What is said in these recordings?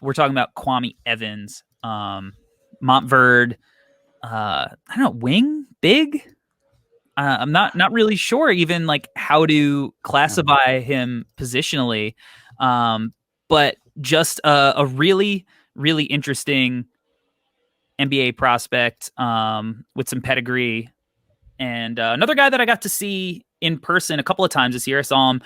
we're talking about Kwame Evans, Montverde, I don't know, wing, big. I'm not really sure even like how to classify him positionally, but just a really really interesting NBA prospect with some pedigree, and another guy that I got to see in person a couple of times this year. I saw him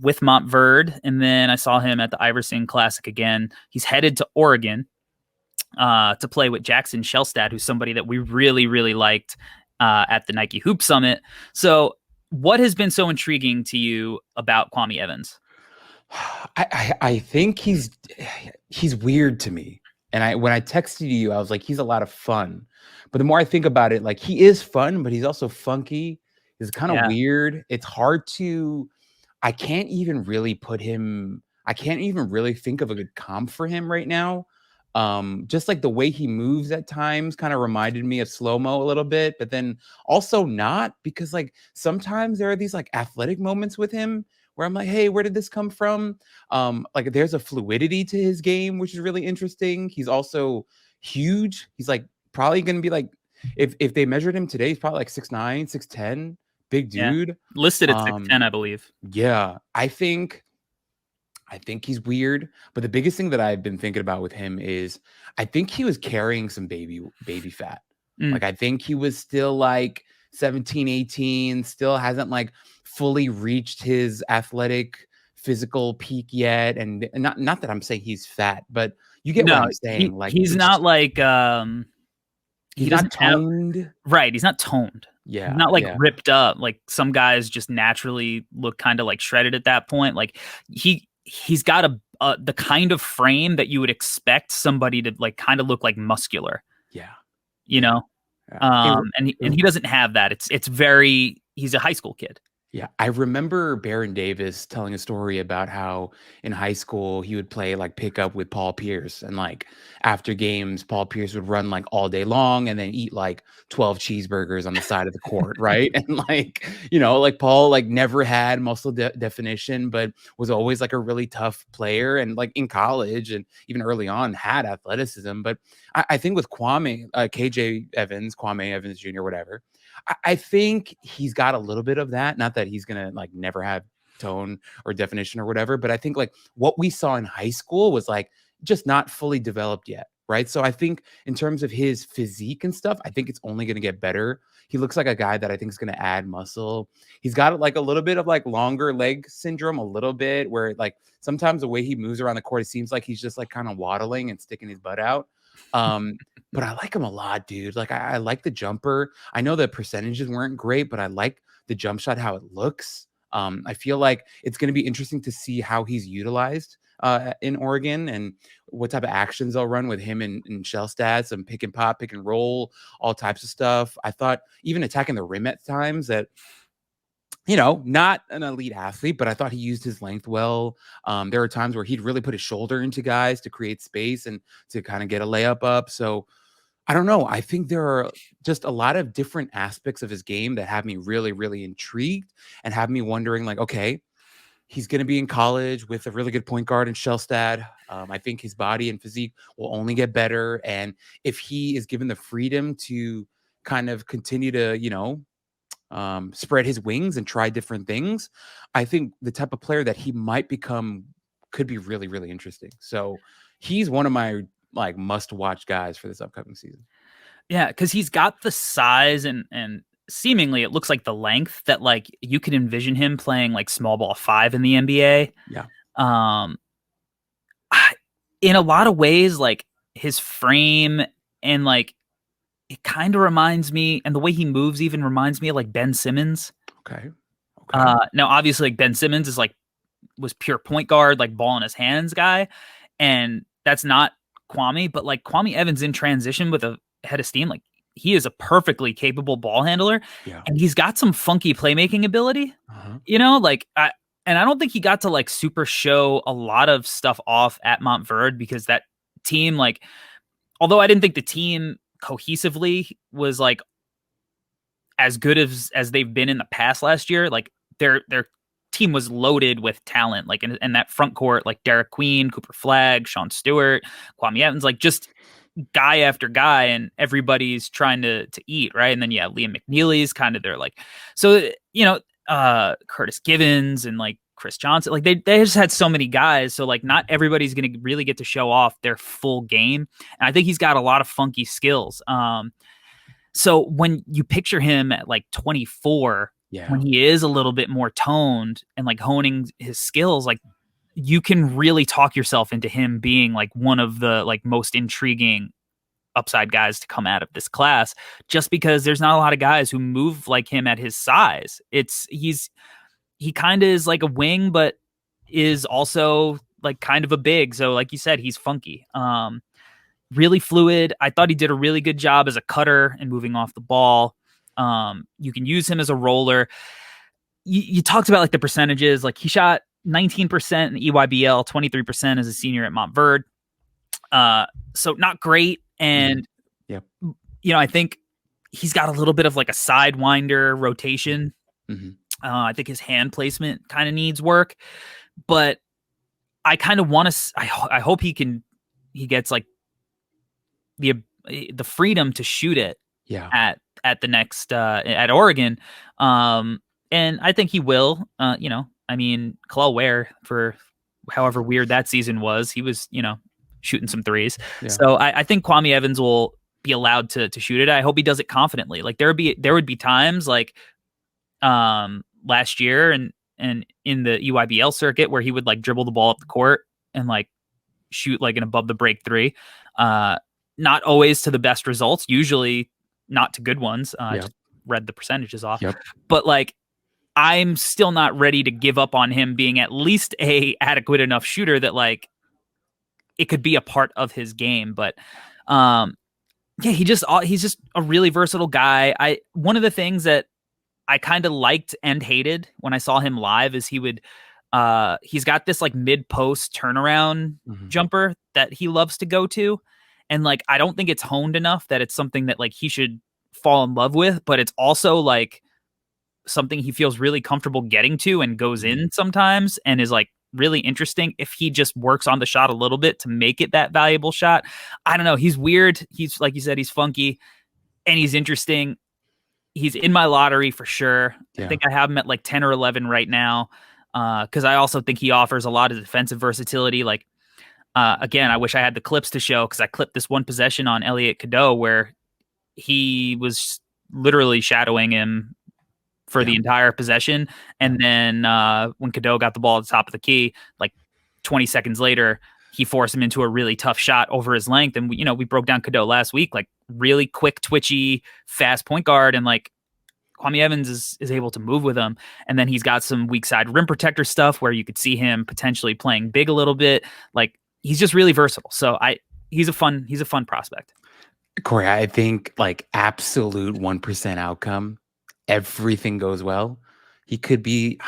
with Montverde, and then I saw him at the Iverson Classic again. He's headed to Oregon to play with Jackson Shellstad, who's somebody that we really, really liked at the Nike Hoop Summit. So, what has been so intriguing to you about Kwame Evans? I think he's weird to me. And when I texted you, I was like, he's a lot of fun. But the more I think about it, like he is fun, but he's also funky. He's kind of weird. It's hard to. I can't even really put him. I can't even really think of a good comp for him right now. Just like the way he moves at times kind of reminded me of slow-mo a little bit, but then also not, because like sometimes there are these like athletic moments with him where I'm like, hey, where did this come from? Like there's a fluidity to his game, which is really interesting. He's also huge. He's like probably gonna be like, if they measured him today, he's probably like 6'9, 6'10, big dude. Listed at 6'10, I believe. Yeah, I think he's weird, but the biggest thing that I've been thinking about with him is I think he was carrying some baby fat. Like I think he was still like 17, 18, still hasn't like fully reached his athletic physical peak yet. And not that I'm saying he's fat, but you get what I'm saying. Like he's not like he's not toned. Right, he's not toned. Yeah. He's not like ripped up. Like some guys just naturally look kind of like shredded at that point. Like he's got the kind of frame that you would expect somebody to like kind of look like muscular. Yeah. You know? And he doesn't have that. He's a high school kid. Yeah, I remember Baron Davis telling a story about how in high school he would play like pickup with Paul Pierce, and like after games, Paul Pierce would run like all day long and then eat like 12 cheeseburgers on the side of the court, right? And like, like Paul like never had muscle definition, but was always like a really tough player, and like in college and even early on had athleticism. But I think with Kwame, Kwame Evans Jr., whatever, I think he's got a little bit of that. Not that he's gonna like never have tone or definition or whatever, but I think like what we saw in high school was like just not fully developed yet, right? So I think in terms of his physique and stuff, I think it's only going to get better. He looks like a guy that I think is going to add muscle. He's got like a little bit of like longer leg syndrome, a little bit, where like sometimes the way he moves around the court, it seems like he's just like kind of waddling and sticking his butt out. But I like him a lot, dude. Like I like the jumper. I know the percentages weren't great, but I like the jump shot, how it looks. I feel like it's going to be interesting to see how he's utilized in Oregon and what type of actions they'll run with him and Shellstad, some pick and pop, pick and roll, all types of stuff. I thought even attacking the rim at times that, not an elite athlete, but I thought he used his length well. There are times where he'd really put his shoulder into guys to create space and to kind of get a layup up. So I don't know. I think there are just a lot of different aspects of his game that have me really, really intrigued and have me wondering like, okay, he's going to be in college with a really good point guard in Shellstad. I think his body and physique will only get better. And if he is given the freedom to kind of continue to, spread his wings and try different things, I think the type of player that he might become could be really, really interesting. So he's one of my like must-watch guys for this upcoming season. Yeah, because he's got the size and seemingly it looks like the length that like you could envision him playing like small ball 5 in the NBA. Yeah. In a lot of ways, like his frame and like it kind of reminds me, and the way he moves even reminds me of like Ben Simmons. Okay. Now obviously like Ben Simmons was pure point guard, like ball in his hands guy, and that's not Kwame, but like Kwame Evans in transition with a head of steam, like he is a perfectly capable ball handler, and he's got some funky playmaking ability. And I don't think he got to like super show a lot of stuff off at Montverde because that team, like, although I didn't think the team cohesively was like as good as they've been in the past last year, like their team was loaded with talent, like in that front court, like Derek Queen, Cooper Flagg, Sean Stewart, Kwame Evans, like just guy after guy, and everybody's trying to eat, right? And then Liam McNeely's kind of there, like, so Curtis Givens and like Chris Johnson, like they just had so many guys, so like not everybody's gonna really get to show off their full game. And I think he's got a lot of funky skills. So when you picture him at like 24, when he is a little bit more toned and like honing his skills, like you can really talk yourself into him being like one of the like most intriguing upside guys to come out of this class, just because there's not a lot of guys who move like him at his size. He kind of is like a wing, but is also like kind of a big. So like you said, he's funky. Really fluid. I thought he did a really good job as a cutter and moving off the ball. You can use him as a roller. You talked about like the percentages. Like he shot 19% in the EYBL, 23% as a senior at Montverde. So not great. And I think he's got a little bit of like a sidewinder rotation. I think his hand placement kind of needs work, but I kind of want to. I hope he gets like the freedom to shoot it at the next at Oregon, and I think he will. I mean, Kalel Ware, for however weird that season was, he was shooting some threes. So I think Kwame Evans will be allowed to shoot it. I hope he does it confidently. Like there would be times like last year and in the EYBL circuit where he would like dribble the ball up the court and like shoot like an above the break three. Not always to the best results, usually not to good ones. I just read the percentages off. But like I'm still not ready to give up on him being at least a adequate enough shooter that like it could be a part of his game. But he's just a really versatile guy. One of the things that I kind of liked and hated when I saw him live is he's got this like mid post turnaround jumper that he loves to go to. And like, I don't think it's honed enough that it's something that like he should fall in love with, but it's also like something he feels really comfortable getting to and goes in sometimes and is like really interesting if he just works on the shot a little bit to make it that valuable shot. I don't know. He's weird. He's, like you said, he's funky and he's interesting. He's in my lottery for sure. I think I have him at like 10 or 11 right now. Cause I also think he offers a lot of defensive versatility. Like, again, I wish I had the clips to show, because I clipped this one possession on Elliot Cadeau where he was literally shadowing him for the entire possession. And then when Cadeau got the ball at the top of the key, like 20 seconds later, he forced him into a really tough shot over his length. And we broke down Cadeau last week, like really quick, twitchy, fast point guard. And like Kwame Evans is able to move with him. And then he's got some weak side rim protector stuff where you could see him potentially playing big a little bit. Like, he's just really versatile. So he's a fun prospect. Corey, I think like absolute 1% outcome, everything goes well. He could be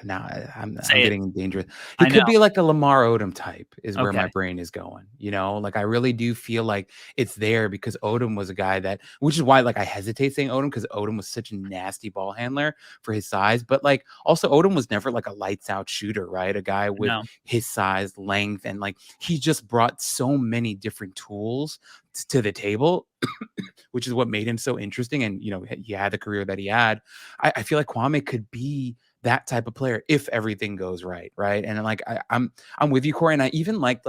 now I'm getting dangerous. He could be like a Lamar Odom type is where my brain is going. Like I really do feel like it's there because Odom was a guy that, which is why like I hesitate saying Odom, because Odom was such a nasty ball handler for his size. But like also Odom was never like a lights out shooter, right? A guy with his size, length, and like he just brought so many different tools to the table, which is what made him so interesting. And he had the career that he had. I feel like Kwame could be that type of player if everything goes right. And like I'm with you, Corey. And I even like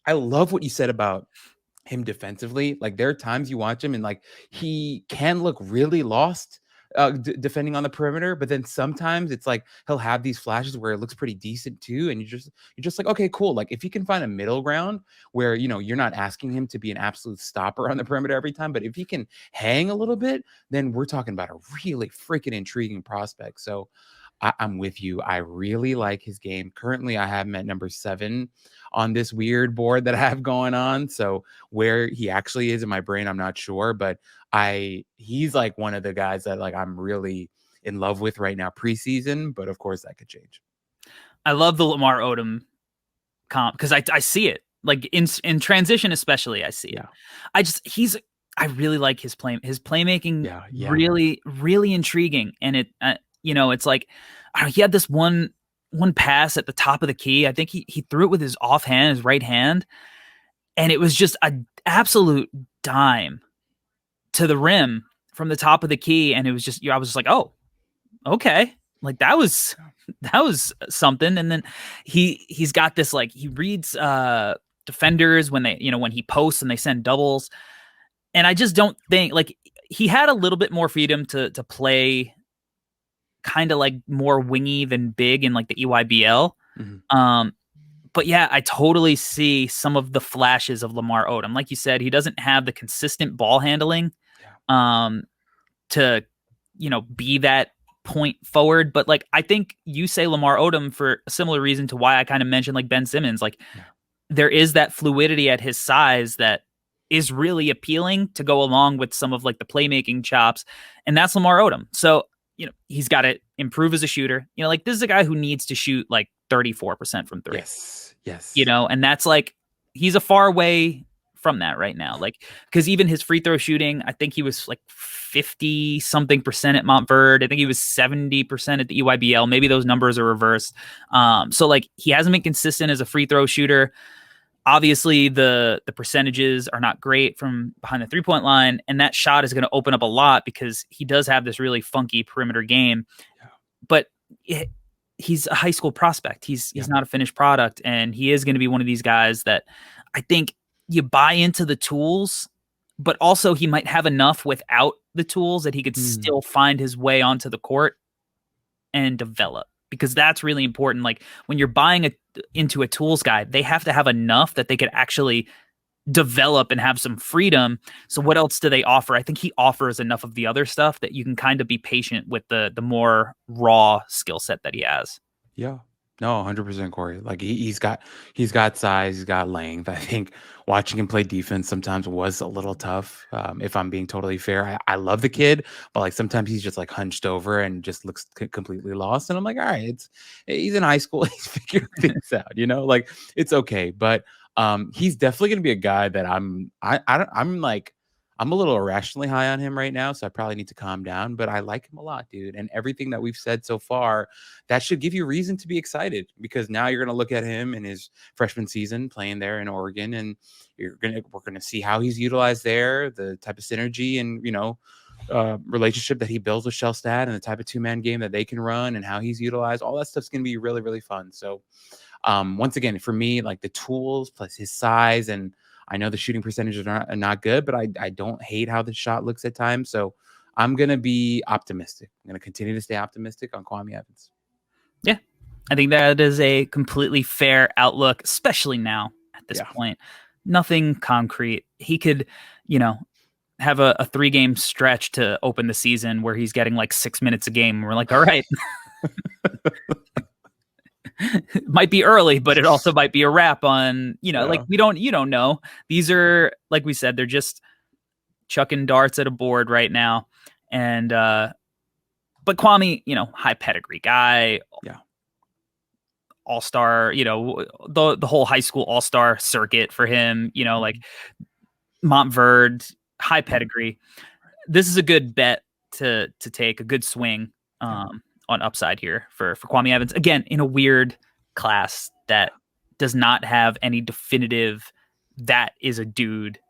I love what you said about him defensively. Like there are times you watch him and like he can look really lost defending on the perimeter, but then sometimes it's like he'll have these flashes where it looks pretty decent too, and you're just like, okay, cool. Like if he can find a middle ground where you're not asking him to be an absolute stopper on the perimeter every time, but if he can hang a little bit, then we're talking about a really freaking intriguing prospect. So I'm with you. I really like his game. Currently, I have him at number 7 on this weird board that I have going on. So where he actually is in my brain, I'm not sure, but he's like one of the guys that like I'm really in love with right now preseason, but of course that could change. I love the Lamar Odom comp because I see it like in transition, especially. I see it. I really like his playmaking. Really, really intriguing. And it's like, he had this one one pass at the top of the key. I think he threw it with his offhand, his right hand, and it was just an absolute dime to the rim from the top of the key. And it was just, I was just like, oh, okay. Like that was something. And then he's got this, like, he reads defenders when they, when he posts and they send doubles. And I just don't think, like, he had a little bit more freedom to play kind of like more wingy than big in like the EYBL. But yeah, I totally see some of the flashes of Lamar Odom. Like you said, he doesn't have the consistent ball handling to, be that point forward. But like, I think you say Lamar Odom for a similar reason to why I kind of mentioned like Ben Simmons. Like there is that fluidity at his size that is really appealing to go along with some of like the playmaking chops. And that's Lamar Odom. So, he's got to improve as a shooter. Like this is a guy who needs to shoot like 34% from three. Yes. And that's like, he's a far way from that right now. Like, because even his free throw shooting, I think he was like 50 something percent at Montverde. I think he was 70% at the EYBL. Maybe those numbers are reversed. So like he hasn't been consistent as a free throw shooter. Obviously, the percentages are not great from behind the 3-point line, and that shot is going to open up a lot because he does have this really funky perimeter game. But he's a high school prospect. He's not a finished product, and he is going to be one of these guys that I think you buy into the tools, but also he might have enough without the tools that he could still find his way onto the court and develop. Because that's really important. Like when you're buying into a tools guy, they have to have enough that they could actually develop and have some freedom. So what else do they offer? I think he offers enough of the other stuff that you can kind of be patient with the more raw skill set that he has. Yeah. No, 100% Corey. Like he's got size, he's got length. I think watching him play defense sometimes was a little tough. If I'm being totally fair, I love the kid, but like sometimes he's just like hunched over and just looks completely lost. And I'm like, all right, he's in high school, he's figuring things out, like it's okay. But he's definitely gonna be a guy that I'm a little irrationally high on him right now, so I probably need to calm down, but I like him a lot, dude. And everything that we've said so far, that should give you reason to be excited because now you're going to look at him in his freshman season playing there in Oregon, and we're going to see how he's utilized there, the type of synergy and, relationship that he builds with Shellstad and the type of two-man game that they can run and how he's utilized. All that stuff's going to be really, really fun. So once again, for me, like the tools plus his size, and I know the shooting percentages are not good, but I don't hate how the shot looks at times. So I'm going to be optimistic. I'm going to continue to stay optimistic on Kwame Evans. Yeah, I think that is a completely fair outlook, especially now at this point. Nothing concrete. He could, have a 3-game stretch to open the season where he's getting like 6 minutes a game. We're like, all right. It might be early, but it also might be a wrap on, like you don't know. These are, like we said, they're just chucking darts at a board right now. And, but Kwame, high pedigree guy, all-star, the whole high school all-star circuit for him, like Montverde, high pedigree. This is a good bet to take, a good swing, on upside here for Kwame Evans. Again, in a weird class that does not have any definitive, that is a dudes.